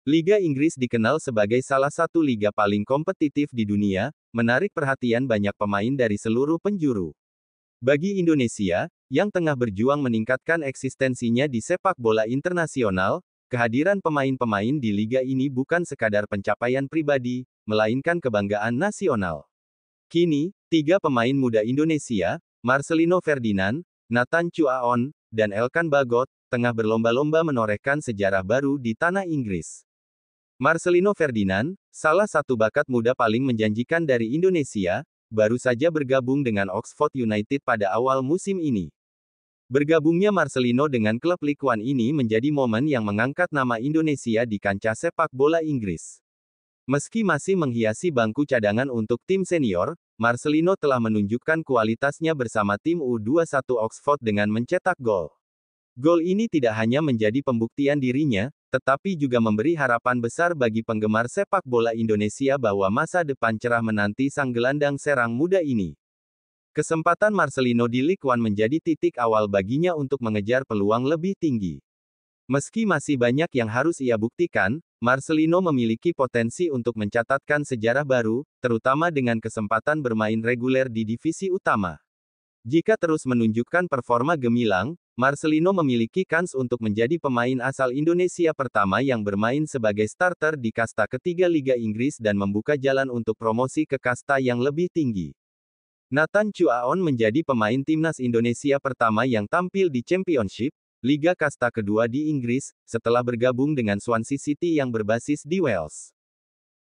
Liga Inggris dikenal sebagai salah satu liga paling kompetitif di dunia, menarik perhatian banyak pemain dari seluruh penjuru. Bagi Indonesia, yang tengah berjuang meningkatkan eksistensinya di sepak bola internasional, kehadiran pemain-pemain di liga ini bukan sekadar pencapaian pribadi, melainkan kebanggaan nasional. Kini, 3 pemain muda Indonesia, Marcelino Ferdinand, Nathan Chuaon, dan Elkan Bagot, tengah berlomba-lomba menorehkan sejarah baru di tanah Inggris. Marcelino Ferdinand, salah satu bakat muda paling menjanjikan dari Indonesia, baru saja bergabung dengan Oxford United pada awal musim ini. Bergabungnya Marcelino dengan klub Ligue 1 ini menjadi momen yang mengangkat nama Indonesia di kancah sepak bola Inggris. Meski masih menghiasi bangku cadangan untuk tim senior, Marcelino telah menunjukkan kualitasnya bersama tim U21 Oxford dengan mencetak gol. Gol ini tidak hanya menjadi pembuktian dirinya, tetapi juga memberi harapan besar bagi penggemar sepak bola Indonesia bahwa masa depan cerah menanti sang gelandang serang muda ini. Kesempatan Marcelino di Ligue 1 menjadi titik awal baginya untuk mengejar peluang lebih tinggi. Meski masih banyak yang harus ia buktikan, Marcelino memiliki potensi untuk mencatatkan sejarah baru, terutama dengan kesempatan bermain reguler di divisi utama. Jika terus menunjukkan performa gemilang, Marcelino memiliki kans untuk menjadi pemain asal Indonesia pertama yang bermain sebagai starter di kasta ketiga Liga Inggris dan membuka jalan untuk promosi ke kasta yang lebih tinggi. Nathan Chuaon menjadi pemain timnas Indonesia pertama yang tampil di Championship, Liga kasta kedua di Inggris, setelah bergabung dengan Swansea City yang berbasis di Wales.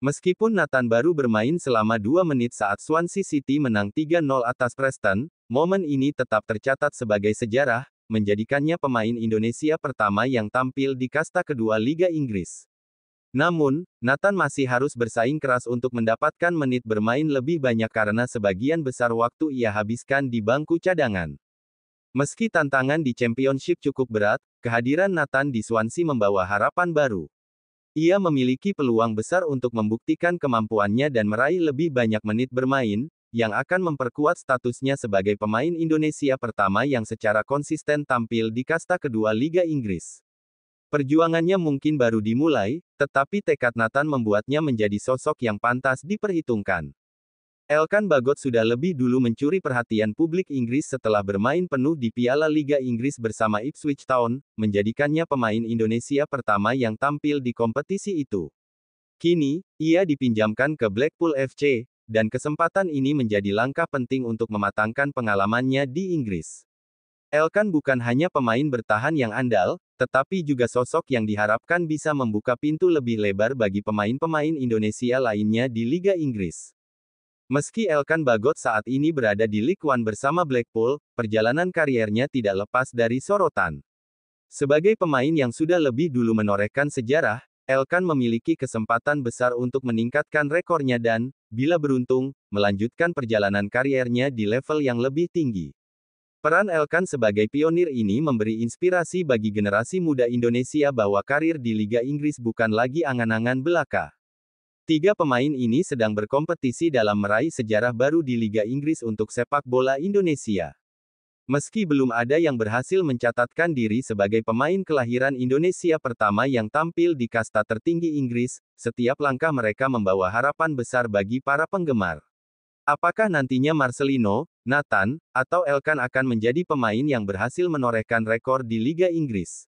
Meskipun Nathan baru bermain selama 2 menit saat Swansea City menang 3-0 atas Preston, momen ini tetap tercatat sebagai sejarah, menjadikannya pemain Indonesia pertama yang tampil di kasta kedua Liga Inggris. Namun, Nathan masih harus bersaing keras untuk mendapatkan menit bermain lebih banyak karena sebagian besar waktu ia habiskan di bangku cadangan. Meski tantangan di Championship cukup berat, kehadiran Nathan di Swansea membawa harapan baru. Ia memiliki peluang besar untuk membuktikan kemampuannya dan meraih lebih banyak menit bermain, yang akan memperkuat statusnya sebagai pemain Indonesia pertama yang secara konsisten tampil di kasta kedua Liga Inggris. Perjuangannya mungkin baru dimulai, tetapi tekad Nathan membuatnya menjadi sosok yang pantas diperhitungkan. Elkan Bagot sudah lebih dulu mencuri perhatian publik Inggris setelah bermain penuh di Piala Liga Inggris bersama Ipswich Town, menjadikannya pemain Indonesia pertama yang tampil di kompetisi itu. Kini, ia dipinjamkan ke Blackpool FC, dan kesempatan ini menjadi langkah penting untuk mematangkan pengalamannya di Inggris. Elkan bukan hanya pemain bertahan yang andal, tetapi juga sosok yang diharapkan bisa membuka pintu lebih lebar bagi pemain-pemain Indonesia lainnya di Liga Inggris. Meski Elkan Bagot saat ini berada di Ligue 1 bersama Blackpool, perjalanan kariernya tidak lepas dari sorotan. Sebagai pemain yang sudah lebih dulu menorehkan sejarah, Elkan memiliki kesempatan besar untuk meningkatkan rekornya dan, bila beruntung, melanjutkan perjalanan kariernya di level yang lebih tinggi. Peran Elkan sebagai pionir ini memberi inspirasi bagi generasi muda Indonesia bahwa karir di Liga Inggris bukan lagi angan-angan belaka. 3 pemain ini sedang berkompetisi dalam meraih sejarah baru di Liga Inggris untuk sepak bola Indonesia. Meski belum ada yang berhasil mencatatkan diri sebagai pemain kelahiran Indonesia pertama yang tampil di kasta tertinggi Inggris, setiap langkah mereka membawa harapan besar bagi para penggemar. Apakah nantinya Marcelino, Nathan, atau Elkan akan menjadi pemain yang berhasil menorehkan rekor di Liga Inggris?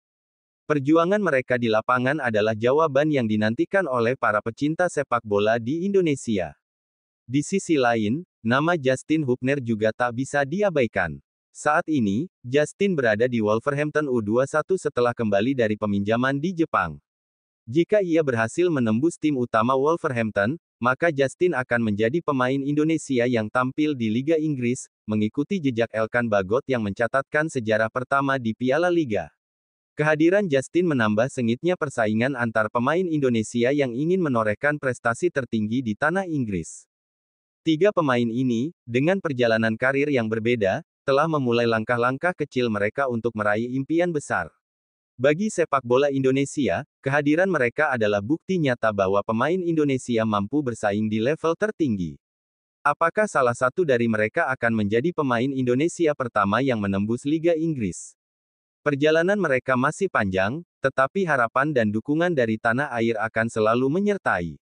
Perjuangan mereka di lapangan adalah jawaban yang dinantikan oleh para pecinta sepak bola di Indonesia. Di sisi lain, nama Justin Hubner juga tak bisa diabaikan. Saat ini, Justin berada di Wolverhampton U21 setelah kembali dari peminjaman di Jepang. Jika ia berhasil menembus tim utama Wolverhampton, maka Justin akan menjadi pemain Indonesia yang tampil di Liga Inggris, mengikuti jejak Elkan Bagot yang mencatatkan sejarah pertama di Piala Liga. Kehadiran Justin menambah sengitnya persaingan antar pemain Indonesia yang ingin menorehkan prestasi tertinggi di tanah Inggris. 3 pemain ini, dengan perjalanan karir yang berbeda, telah memulai langkah-langkah kecil mereka untuk meraih impian besar. Bagi sepak bola Indonesia, kehadiran mereka adalah bukti nyata bahwa pemain Indonesia mampu bersaing di level tertinggi. Apakah salah satu dari mereka akan menjadi pemain Indonesia pertama yang menembus Liga Inggris? Perjalanan mereka masih panjang, tetapi harapan dan dukungan dari tanah air akan selalu menyertai.